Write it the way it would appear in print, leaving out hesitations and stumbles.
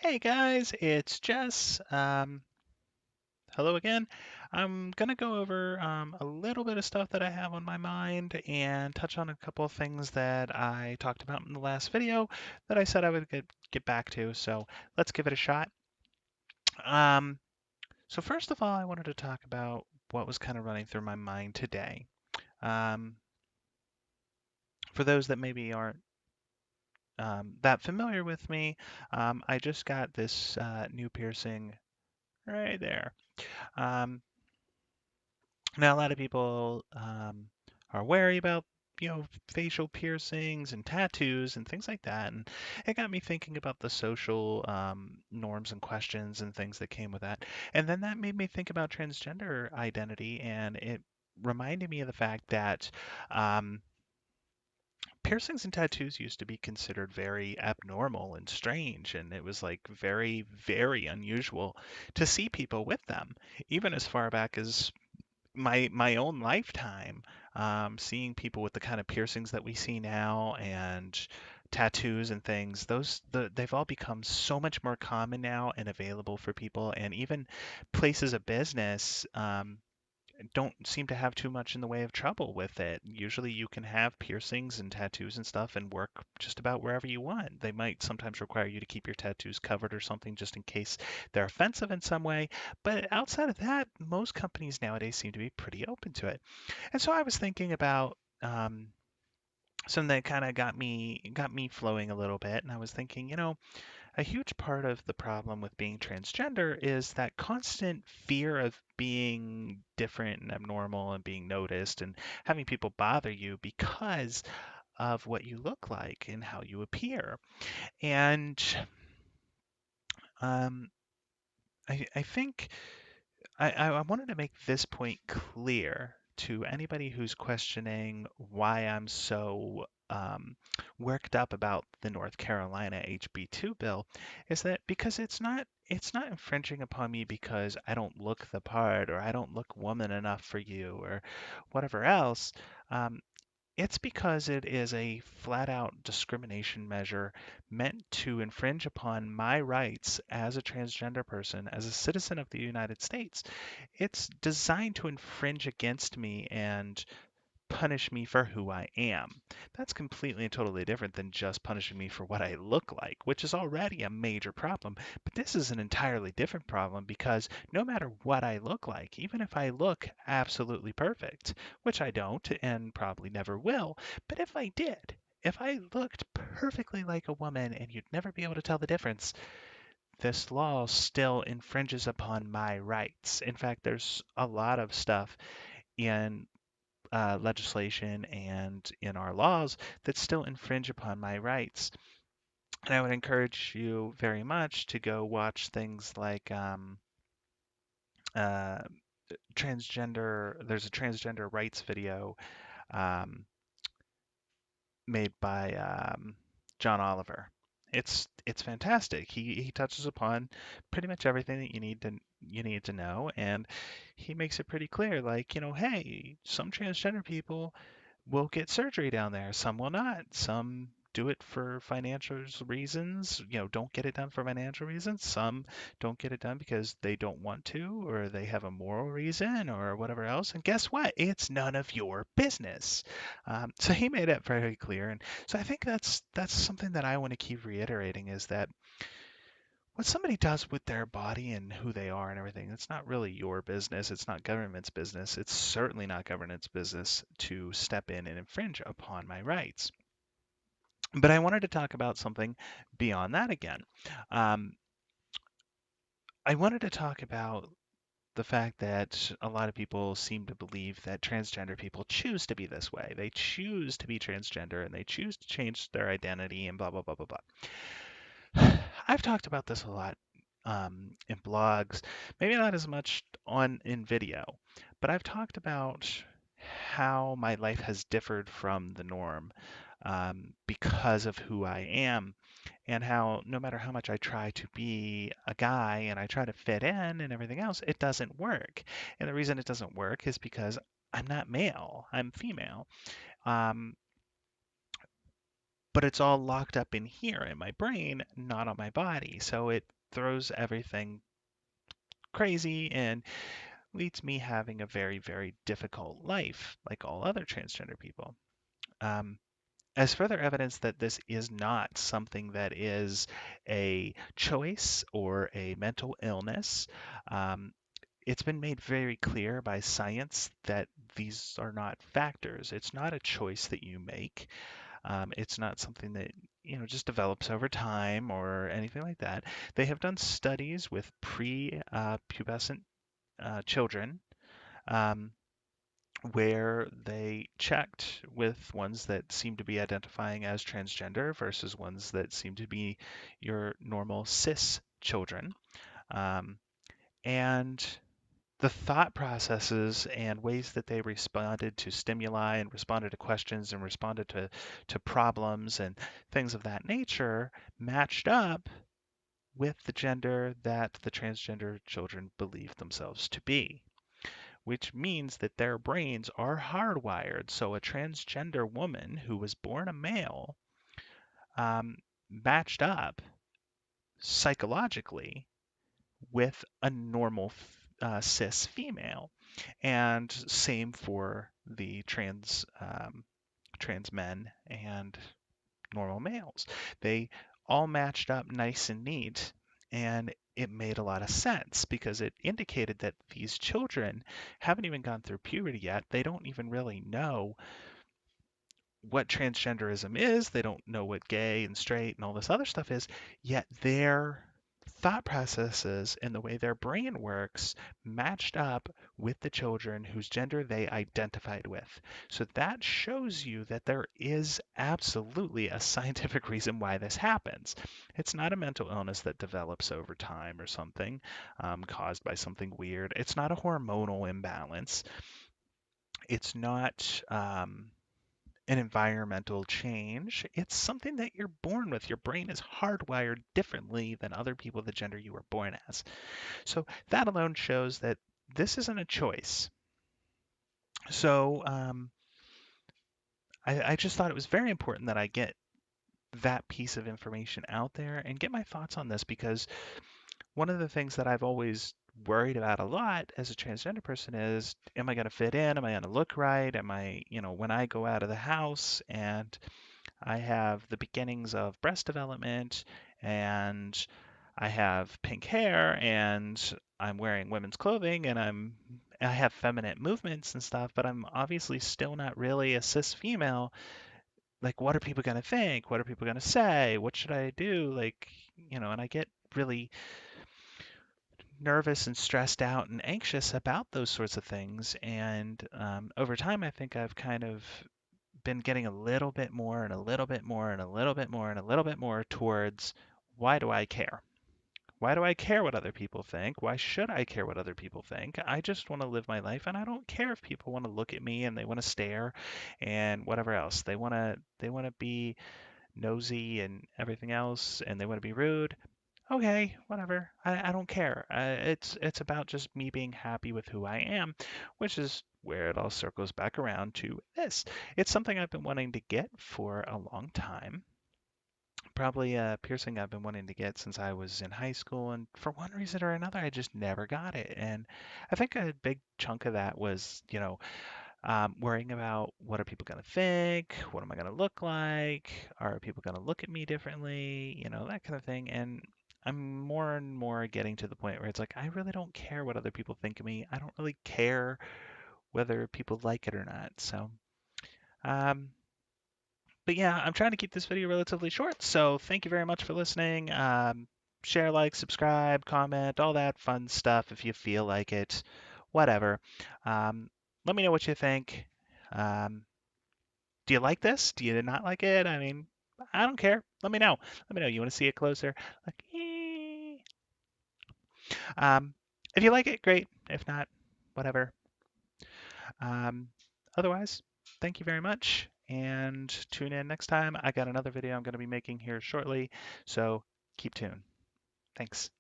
Hey guys, it's Jess. Hello again. I'm gonna go over a little bit of stuff that I have on my mind and touch on a couple of things that I talked about in the last video that I said I would get back to. So let's give it a shot. Um, so first of all, I wanted to talk about what was kind of running through my mind today. Um, for those that maybe aren't that familiar with me, I just got this new piercing right there. Um, Now, a lot of people are wary about, facial piercings and tattoos and things like that. And it got me thinking about the social norms and questions and things that came with that. And then that made me think about transgender identity. And it reminded me of the fact that um, piercings and tattoos used to be considered very abnormal and strange. And it was like very, very unusual to see people with them, even as far back as my own lifetime, seeing people with the kind of piercings that we see now and tattoos and things, they've all become so much more common now and available for people, and even places of business don't seem to have too much in the way of trouble with it. Usually you can have piercings and tattoos and stuff and work just about wherever you want. They might sometimes require you to keep your tattoos covered or something just in case they're offensive in some way. But outside of that, most companies nowadays seem to be pretty open to it. And so I was thinking about something that kind of got me flowing a little bit, and I was thinking, a huge part of the problem with being transgender is that constant fear of being different and abnormal and being noticed and having people bother you because of what you look like and how you appear. And um, I think I wanted to make this point clear to anybody who's questioning why I'm so worked up about the North Carolina HB2 bill, is that because it's not infringing upon me because I don't look the part or I don't look woman enough for you or whatever else. Um, it's because it is a flat out discrimination measure meant to infringe upon my rights as a transgender person, as a citizen of the United States. It's designed to infringe against me and punish me for who I am. That's completely and totally different than just punishing me for what I look like, which is already a major problem. But this is an entirely different problem because no matter what I look like, even if I look absolutely perfect, which I don't and probably never will, but if I did, if I looked perfectly like a woman and you'd never be able to tell the difference, this law still infringes upon my rights. In fact, there's a lot of stuff in legislation and in our laws that still infringe upon my rights. And I would encourage you very much to go watch things like uh, transgender. There's a transgender rights video um, made by John Oliver. It's fantastic. He touches upon pretty much everything that you need to know, and he makes it pretty clear. Like, hey, some transgender people will get surgery down there. Some will not. Some do it for financial reasons, don't get it done for financial reasons. Some don't get it done because they don't want to, or they have a moral reason, or whatever else. And guess what? It's none of your business. So he made it very clear. And so I think that's something that I want to keep reiterating is that what somebody does with their body and who they are and everything, it's not really your business. It's not government's business. It's certainly not government's business to step in and infringe upon my rights. But I wanted to talk about something beyond that again. Um, I wanted to talk about the fact that a lot of people seem to believe that transgender people choose to be this way. They choose to be transgender and they choose to change their identity and blah, blah, blah, blah, blah. I've talked about this a lot in blogs, maybe not as much on in video, but I've talked about how my life has differed from the norm because of who I am, and how no matter how much I try to be a guy and I try to fit in and everything else, it doesn't work. And the reason it doesn't work is because I'm not male, I'm female. Um, but it's all locked up in here in my brain, not on my body. So it throws everything crazy and leads me having a very, very difficult life, like all other transgender people. Um, as further evidence that this is not something that is a choice or a mental illness, um, it's been made very clear by science that these are not factors. It's not a choice that you make. It's not something that just develops over time or anything like that. They have done studies with pre-pubescent children, um, where they checked with ones that seem to be identifying as transgender versus ones that seem to be your normal cis children. Um, and the thought processes and ways that they responded to stimuli and responded to questions and responded to problems and things of that nature matched up with the gender that the transgender children believe themselves to be, which means that their brains are hardwired. So a transgender woman who was born a male um, matched up psychologically with a normal cis female, and same for the trans men and normal males. They all matched up nice and neat, and it made a lot of sense because it indicated that these children haven't even gone through puberty yet. They don't even really know what transgenderism is. They don't know what gay and straight and all this other stuff is, yet their thought processes and the way their brain works matched up with the children whose gender they identified with. So that shows you that there is absolutely a scientific reason why this happens. It's not a mental illness that develops over time or something caused by something weird. It's not a hormonal imbalance. It's not. An environmental change. It's something that you're born with. Your brain is hardwired differently than other people the gender you were born as. So that alone shows that this isn't a choice. So I just thought it was very important that I get that piece of information out there and get my thoughts on this, because one of the things that I've always worried about a lot as a transgender person is, am I going to fit in? Am I going to look right? Am I, when I go out of the house and I have the beginnings of breast development, and I have pink hair, and I'm wearing women's clothing, and I have feminine movements and stuff, but I'm obviously still not really a cis female. Like, what are people going to think? What are people going to say? What should I do? Like, and I get really nervous and stressed out and anxious about those sorts of things. And over time, I think I've kind of been getting a little bit more and a little bit more and a little bit more and a little bit more towards, why do I care? Why do I care what other people think? Why should I care what other people think? I just want to live my life, and I don't care if people want to look at me and they want to stare and whatever else. They want to be nosy and everything else, and they want to be rude. Okay, whatever. I don't care. It's about just me being happy with who I am, which is where it all circles back around to this. It's something I've been wanting to get for a long time. Probably a piercing I've been wanting to get since I was in high school, and for one reason or another, I just never got it. And I think a big chunk of that was, worrying about, what are people going to think? What am I going to look like? Are people going to look at me differently? That kind of thing. And I'm more and more getting to the point where it's like, I really don't care what other people think of me. I don't really care whether people like it or not. So, um, but yeah, I'm trying to keep this video relatively short. So thank you very much for listening. Share, like, subscribe, comment, all that fun stuff if you feel like it. Whatever. Um, Let me know what you think. Um, do you like this? Do you not like it? I mean, I don't care. Let me know. Let me know. You want to see it closer? Like, if you like it, great. If not, whatever. Um, Otherwise, thank you very much, and tune in next time. I got another video I'm going to be making here shortly, so keep tuned. Thanks.